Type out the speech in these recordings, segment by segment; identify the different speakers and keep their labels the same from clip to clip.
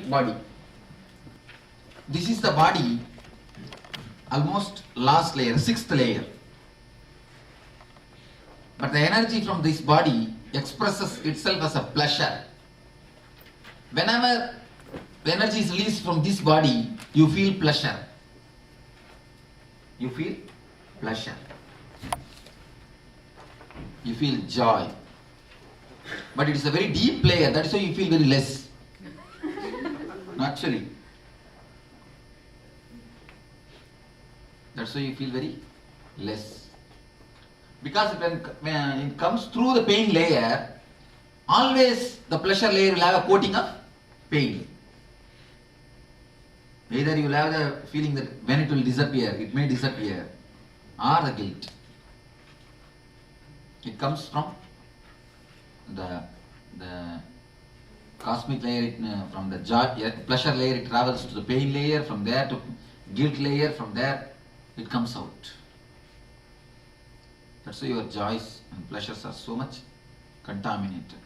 Speaker 1: cosmic body. This is the body, almost last layer, sixth layer. But the energy from this body expresses itself as a pleasure. Whenever the energy is released from this body, you feel pleasure. You feel pleasure. You feel joy. But it is a very deep layer, that is why you feel very less. Naturally. That's why you feel very less. Because when it comes through the pain layer, always the pleasure layer will have a coating of pain. Either you will have the feeling that when it will disappear, it may disappear, or the guilt. It comes from the cosmic layer, from the joy, pleasure layer, it travels to the pain layer, from there to guilt layer, from there it comes out. That's why your joys and pleasures are so much contaminated.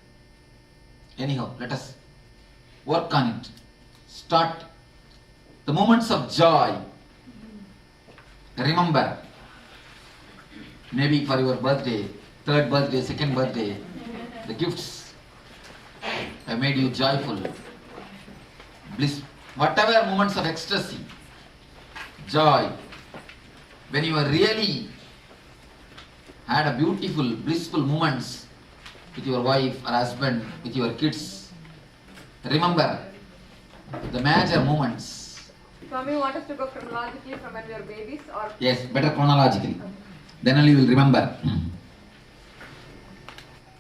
Speaker 1: Anyhow, let us work on it. Start the moments of joy. Remember, maybe for your birthday, third birthday, second birthday, the gifts have made you joyful. Bliss, whatever moments of ecstasy, joy, when you are really had a beautiful, blissful moments with your wife or husband, with your kids. Remember the major moments.
Speaker 2: Swami, you want us to go chronologically from when we are babies, or?
Speaker 1: Yes, better chronologically. Then only you will remember.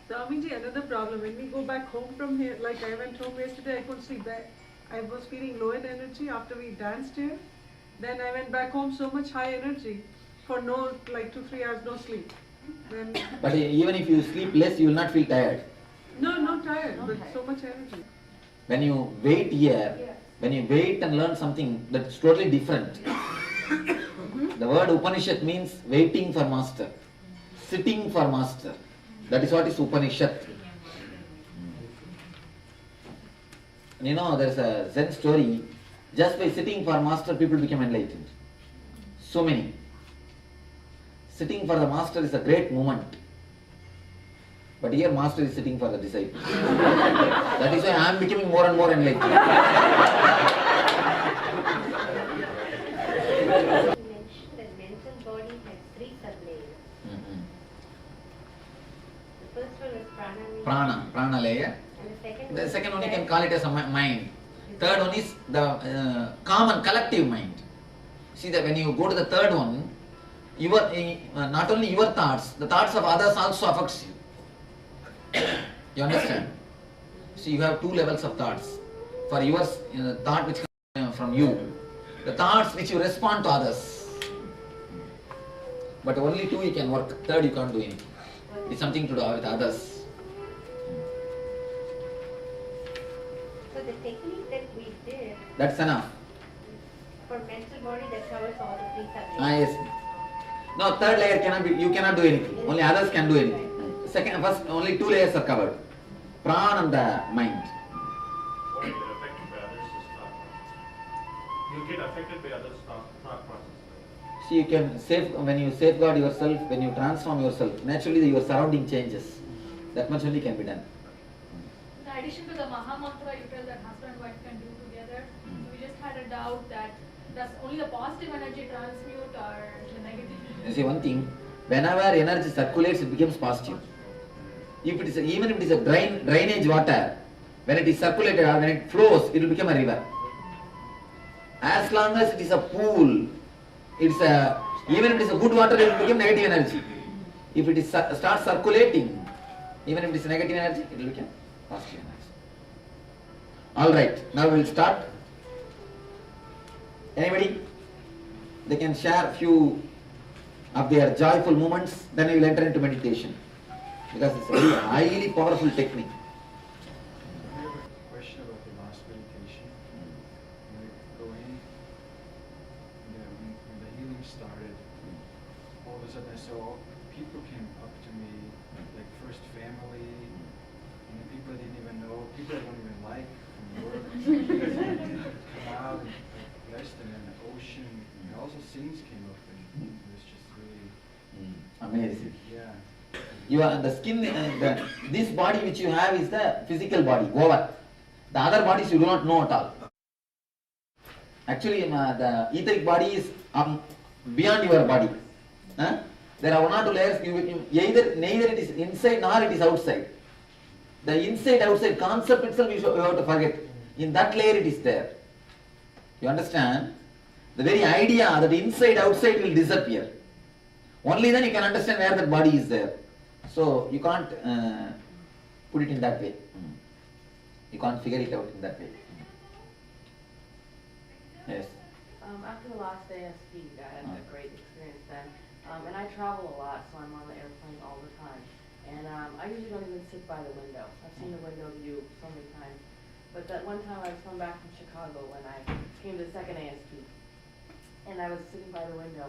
Speaker 3: Swamiji, another problem. When we go back home from here, like I went home yesterday, I couldn't sleep. I was feeling low in energy after we danced here. Then I went back home so much high energy for no, like 2-3 hours no sleep. Then
Speaker 1: But even if you sleep less, you will not feel tired.
Speaker 3: no, not tired, but so much energy.
Speaker 1: When you wait here, when you wait and learn something, that's totally different. The word Upanishad means waiting for master, sitting for master. That is what is Upanishad. You know, there is a Zen story. Just by sitting for master, people become enlightened. So many. Sitting for the master is a great moment. But here master is sitting for the disciple. That is why I am becoming more and more enlightened.
Speaker 4: You mentioned that mental body has 3 sublayers. The first one is
Speaker 1: Prana layer.
Speaker 4: and
Speaker 1: The second one you can call it as a mind. Third one is the common collective mind. See that when you go to the third one, your not only your thoughts, the thoughts of others also affects you. You understand? See, you have 2 levels of thoughts. For yours, thought which comes from you, the thoughts which you respond to others. But only 2 you can work. Third you can't do anything. It's something to do with others.
Speaker 4: So the technique that we did
Speaker 1: That's enough.
Speaker 4: for mental body that covers all the 3 sublayers.
Speaker 1: Yes. No, third layer cannot be, you cannot do anything. Only others can do anything. Second, first, only 2 layers are covered. Prana and the mind.
Speaker 5: What you get affected by others is thought process. You get affected by others' thought process.
Speaker 1: See, you can when you safeguard yourself, when you transform yourself, naturally your surrounding changes. That much only can be done.
Speaker 6: In addition to the Maha Mantra, you tell that husband and wife can do together. So we just had a doubt that does only the positive energy transmute or the negative?
Speaker 1: You see one thing, whenever energy circulates, it becomes positive. If it is even if it is a drainage water, when it is circulated or when it flows, it will become a river. As long as it is a pool, even if it is a good water, it will become negative energy. If it is starts circulating, even if it is negative energy, it will become positive energy. All right, now we will start. Anybody? They can share few of their joyful moments, then we will enter into meditation. Because it's a very highly powerful technique.
Speaker 7: I have a question about the last meditation. When we go in, when the healing started, all of a sudden I saw people came up to me, like first family, and people I didn't even know, people I don't even like from work. scenes came up and it was just really,
Speaker 1: Amazing.
Speaker 7: yeah.
Speaker 1: You are the skin, this body which you have is the physical body, over. The other bodies you do not know at all. Actually, the etheric body is beyond your body. There are one or two layers. Neither it is inside nor it is outside. The inside-outside concept itself you have to forget. In that layer it is there. You understand? The very idea that inside-outside will disappear. Only then you can understand where that body is there. So you can't put it in that way. You can't figure it out in that way. Yes.
Speaker 8: After the last ASP, I had a great experience then. And I travel a lot, so I'm on the airplane all the time. And I usually don't even sit by the window. I've seen the window view so many times. But that one time I was coming back from Chicago when I came to the second ASP. And I was sitting by the window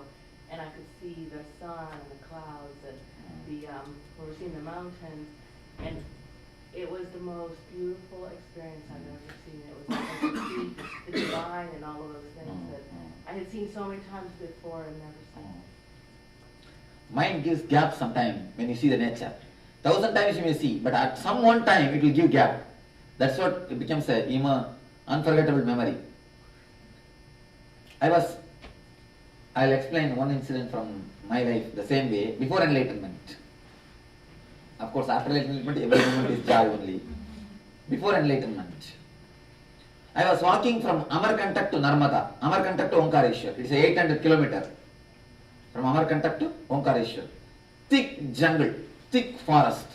Speaker 8: and I could see the sun and the clouds and we were seeing the mountains. And it was the most beautiful experience I've ever seen. It was like I could see the divine and all of those things that I had seen so many times before and never seen.
Speaker 1: Mind gives gap sometime when you see the nature. 1,000 times you may see, but at some one time it will give gap. That's what it becomes a unforgettable memory. I'll explain one incident from my life the same way, before enlightenment. Of course, after enlightenment, every moment is joy only. Before enlightenment, I was walking from Amarkantak to Narmada, Amarkantak to Omkareshwar. It is 800 kilometers. From Amarkantak to Omkareshwar. Thick jungle, thick forest.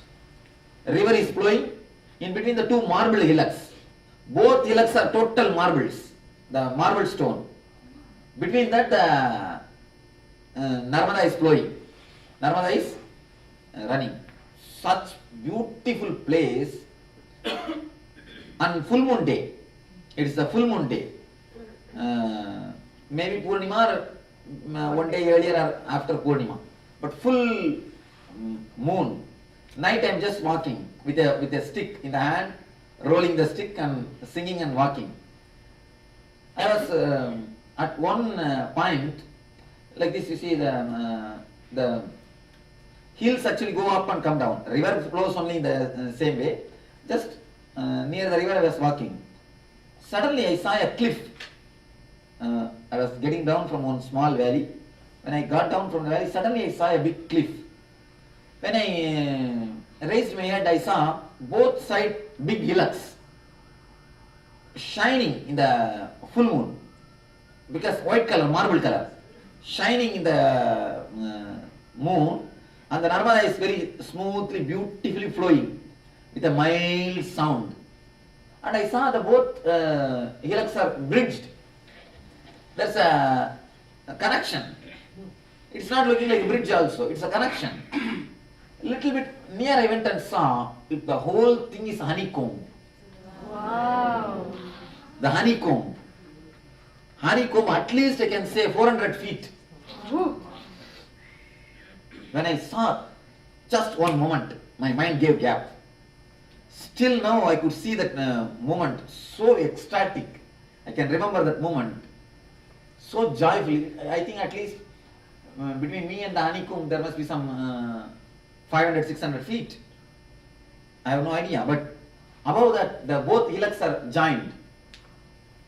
Speaker 1: River is flowing in between the two marble hillocks. Both hillocks are total marbles, the marble stone. Between that, Narmada is flowing. Narmada is running. Such beautiful place on full moon day. It is the full moon day. Maybe Purnima or one day earlier or after Purnima. But full moon. Night I am just walking with a stick in the hand, rolling the stick and singing and walking. I was at one point, like this you see the hills actually go up and come down. River flows only in the same way. Just near the river I was walking. Suddenly I saw a cliff. I was getting down from one small valley. When I got down from the valley, suddenly I saw a big cliff. When I raised my head, I saw both sides big hillocks shining in the full moon. Because white color, marble color, shining in the moon, and the Narmada is very smoothly, beautifully flowing with a mild sound. And I saw the both hillocks are bridged. There's a connection. It's not looking like a bridge also, it's a connection. Little bit near I went and saw, the whole thing is honeycomb.
Speaker 8: Wow.
Speaker 1: The honeycomb. Honeycomb, at least I can say 400 feet. When I saw just one moment, my mind gave gap. Still now I could see that moment, so ecstatic. I can remember that moment. So joyful. I think at least between me and the honeycomb there must be some 500, 600 feet. I have no idea. But above that, the both hillocks are joined.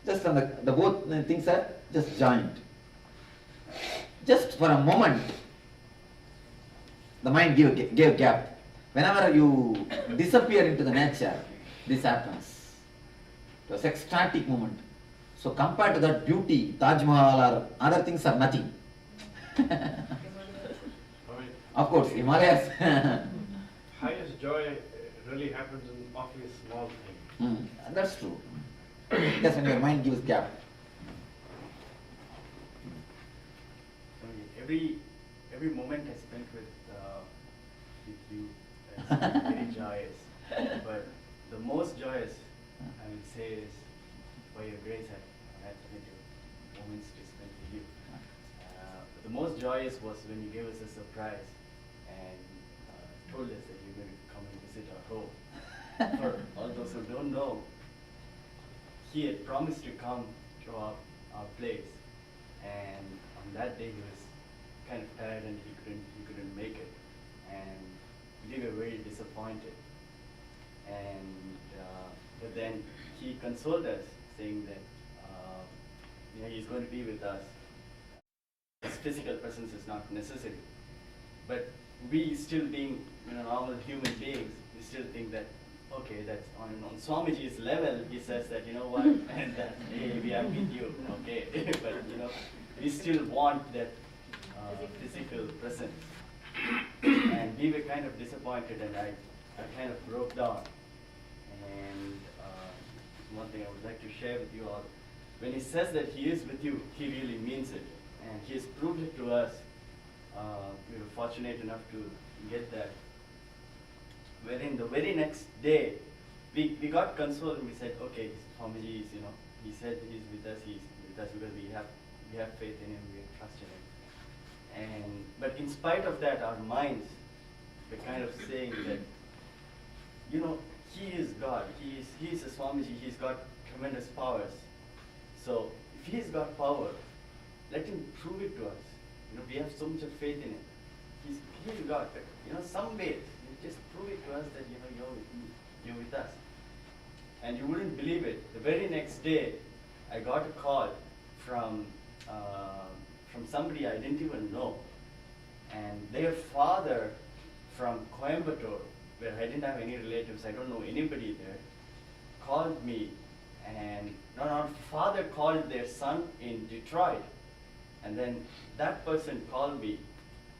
Speaker 1: Just on the both things are just joined. Just for a moment, the mind gave gap. Whenever you disappear into the nature, this happens. It was ecstatic moment. So compared to that beauty, Taj Mahal or other things are nothing. Of course, Himalayas.
Speaker 5: Highest joy really happens in awfully small things.
Speaker 1: That's true. Because when your mind gives gap.
Speaker 9: Every moment I spent with you is very joyous. But the most joyous, I would say, is by your grace I've had plenty of moments to spend with you. The most joyous was when you gave us a surprise and told us that you're going to come and visit our home. For all those who don't know, he had promised to come to our place and on that day he was kind of tired and he couldn't make it, and we were very disappointed. And but then he consoled us, saying that he's going to be with us. His physical presence is not necessary, but we still being normal human beings, we still think that okay, that's on Swamiji's level. He says that what, and that hey, we are with you, okay, but we still want that physical presence, and we were kind of disappointed, and I kind of broke down. And one thing I would like to share with you all, when he says that he is with you, he really means it, and he has proved it to us. We were fortunate enough to get that. Wherein the very next day, we got consoled and we said, okay, Swamiji is, he said he's with us because we have faith in him, we have trust in him. But in spite of that, our minds were kind of saying that, he is God, he is a Swamiji, he's got tremendous powers. So if he's got power, let him prove it to us. We have so much of faith in him. He's God, but some way, just prove it to us that you're with us. And you wouldn't believe it. The very next day, I got a call from somebody I didn't even know, and their father from Coimbatore, where I didn't have any relatives, I don't know anybody there, called me, and father called their son in Detroit, and then that person called me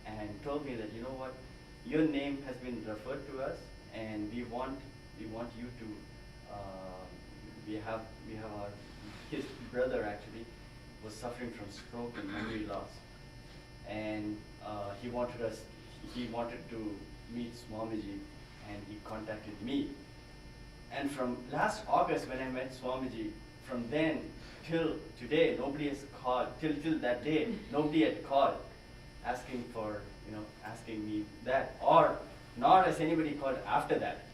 Speaker 9: and told me that your name has been referred to us, and we want you to. His brother actually was suffering from stroke and memory loss, and he wanted to meet Swamiji, and he contacted me. And from last August when I met Swamiji, from then till today, nobody has called. Till that day, nobody had called asking me that, or nor has anybody called after that.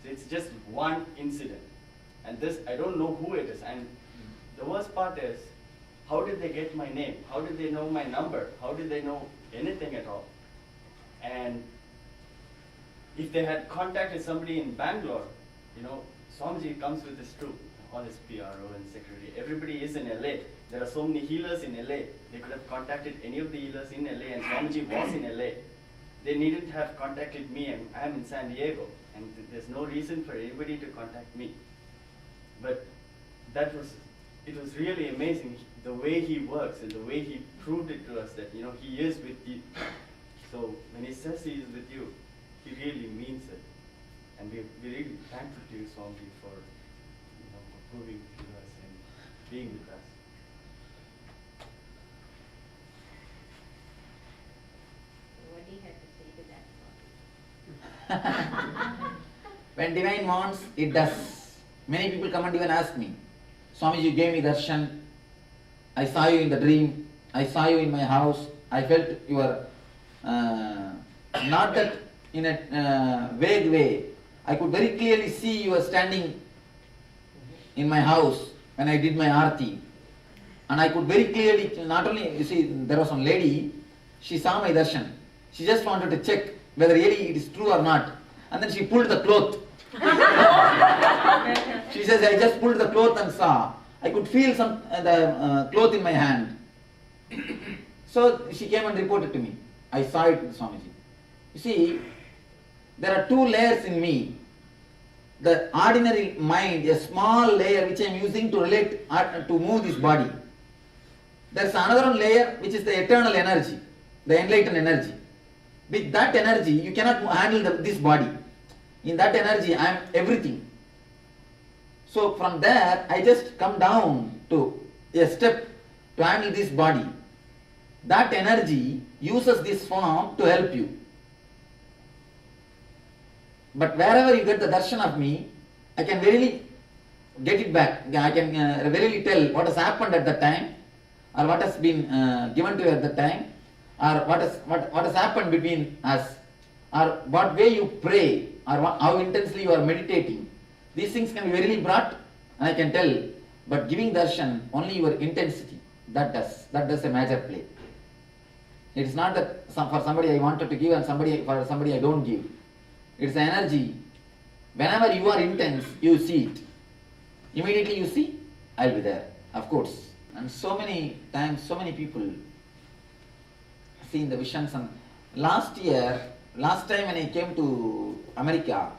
Speaker 9: So it's just one incident, and this, I don't know who it is. And the worst part is, how did they get my name? How did they know my number? How did they know anything at all? And if they had contacted somebody in Bangalore, Swamiji comes with his troop, all his PRO and secretary. Everybody is in LA. There are so many healers in LA. They could have contacted any of the healers in LA, and Swamiji was in LA. They needn't have contacted me, and I'm in San Diego, and there's no reason for anybody to contact me. But it was really amazing the way he works and the way he proved it to us that he is with you. So when he says he is with you, he really means it, and we're really thankful to you, Swamiji, for proving it to us and being with us.
Speaker 4: What do you have to say to that?
Speaker 1: When divine wants, it does. Many people come and even ask me, Swamiji, you gave me darshan. I saw you in the dream. I saw you in my house. I felt you were not that in a vague way. I could very clearly see you were standing in my house when I did my arti. And I could very clearly, not only, there was one lady, she saw my darshan. She just wanted to check whether really it is true or not. And then she pulled the cloth. She says, I just pulled the cloth and saw. I could feel the cloth in my hand. So she came and reported to me. I saw it with Swamiji. You see, there are two layers in me. The ordinary mind, a small layer which I am using to relate, to move this body. There is another one layer which is the eternal energy, the enlightened energy. With that energy, you cannot handle this body. In that energy, I am everything. So from there, I just come down to a step to handle this body. That energy uses this form to help you. But wherever you get the darshan of me, I can really get it back. I can really tell what has happened at that time, or what has been given to you at that time, or what has happened between us, or what way you pray, or how intensely you are meditating. These things can be really brought, and I can tell. But giving darshan, only your intensity, That does a major play. It is not that for somebody I wanted to give and for somebody I don't give. It's an energy. Whenever you are intense, you see it. Immediately you see, I'll be there, of course. And so many times, so many people see in the visions. And last time when I came to America,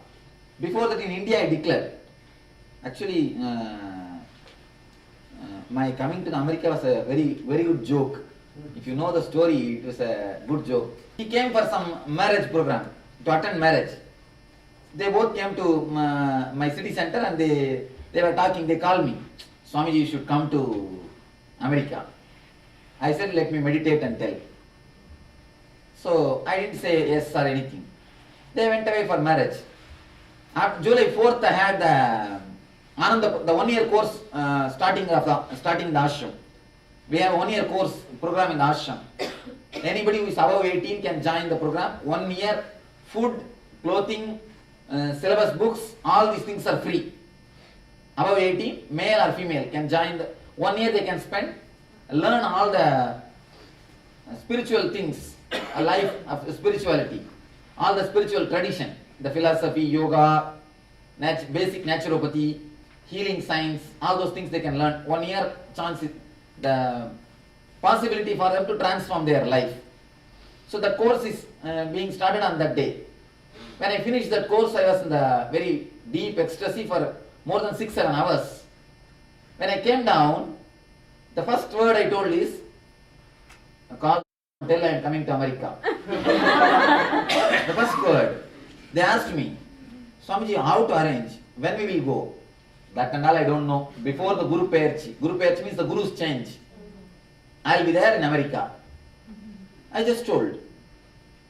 Speaker 1: before that in India I declared. Actually, my coming to America was a very, very good joke. If you know the story, it was a good joke. He came for some marriage program, to attend marriage. They both came to my city center and they were talking, they called me, Swamiji, you should come to America. I said, let me meditate and tell. So I didn't say yes or anything. They went away for marriage. After July 4th, I had the 1 year course starting the ashram. We have a 1 year course program in the ashram. Anybody who is above 18 can join the program. 1 year, food, clothing, syllabus books, all these things are free. Above 18, male or female can join. 1 year they can spend, learn all the spiritual things, a life of spirituality, all the spiritual tradition, the philosophy, yoga, basic naturopathy, healing science, all those things they can learn. 1 year chance, the possibility for them to transform their life. So the course is being started on that day. When I finished that course, I was in the very deep ecstasy for more than 6-7 hours. When I came down, the first word I told is, call, tell I am coming to America. The first word. They asked me, Swamiji, how to arrange? When we will go? That and all I don't know. Before the Guru Perchi. Guru Perchi means the Guru's change. I will be there in America. I just told.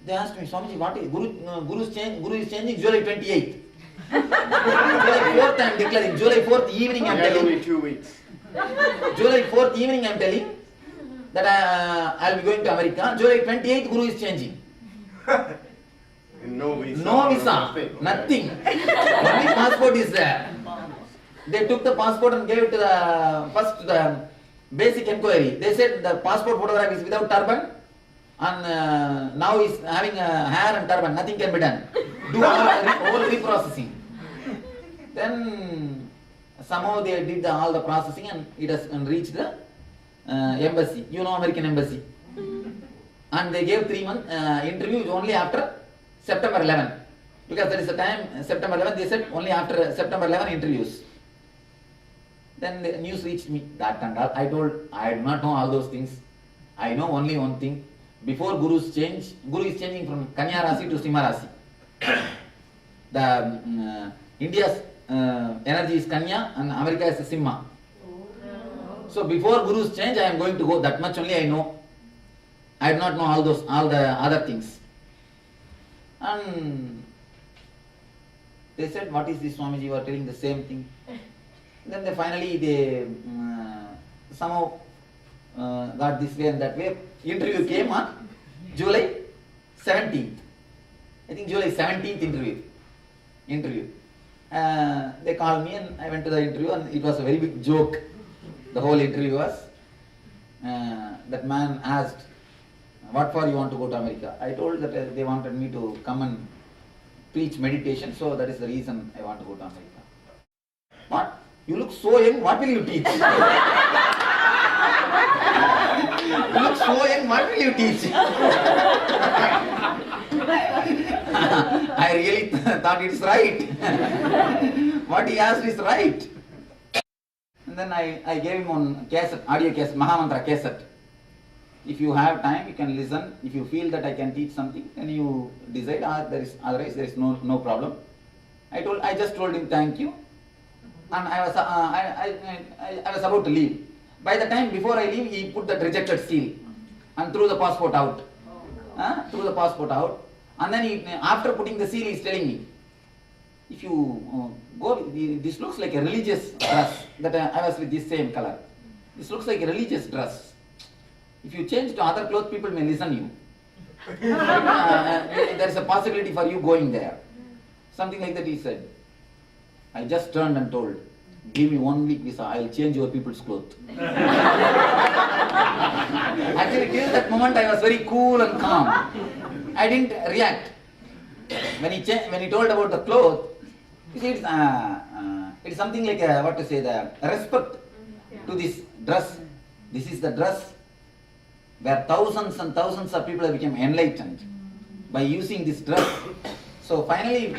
Speaker 1: They asked me, Swamiji, what is Guru's change? Guru is changing July 28th. July 4th I am declaring. July 4th evening I am telling.
Speaker 9: Only 2 weeks.
Speaker 1: July 4th evening I am telling that I will be going to America. July 28th Guru is changing.
Speaker 9: No visa.
Speaker 1: No visa. Nothing. Only passport is there. They took the passport and gave it to the basic inquiry. They said the passport photograph is without turban and now is having a hair and turban. Nothing can be done. Do all reprocessing. Then somehow they did all the processing and it has reached the embassy. You know American embassy. And they gave 3 month interview only after September 11. Because there is a time, September 11, they said only after September 11 interviews. Then the news reached me, that and all. I told, I do not know all those things. I know only one thing. Before Guru's change, Guru is changing from Kanya Rasi to Simha Rasi. The India's energy is Kanya and America is Simha. So before Guru's change, I am going to go. That much only I know. I do not know all the other things. And they said, what is this, Swamiji? You are telling the same thing. Then they finally somehow got this way and that way. Interview came on July 17th. I think July 17th interview. They called me and I went to the interview and it was a very big joke. The whole interview was, that man asked, what for you want to go to America? I told that they wanted me to come and preach meditation, so that is the reason I want to go to America. What? You look so young, what will you teach? You look so young, what will you teach? I really thought it's right. What he asked is right. And then I gave him on cassette, audio cassette, Mahamantra cassette. If you have time, you can listen. If you feel that I can teach something, then you decide. Otherwise there is no problem. I just told him thank you, and I was about to leave. By the time before I leave, he put that rejected seal and threw the passport out. And then after putting the seal, he is telling me, if you go, this looks like a religious dress. That I was with this same color. This looks like a religious dress. If you change to other clothes, people may listen you. There is a possibility for you going there. Something like that he said. I just turned and told, give me 1 week visa, I will change your people's clothes.
Speaker 10: Actually, till that moment I was very cool and calm. I didn't react. When he told about the cloth, you see, it's something like what to say, the respect to this dress. This is the dress where thousands and thousands of people have become enlightened by using this dress. So finally,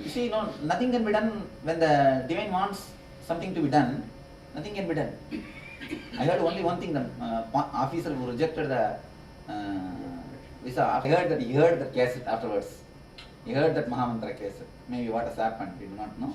Speaker 10: you see, nothing can be done when the divine wants something to be done. Nothing can be done. I heard only one thing: the officer who rejected the visa. I heard that he heard the cassette afterwards. He heard that Mahamantra cassette. Maybe what has happened, we do not know.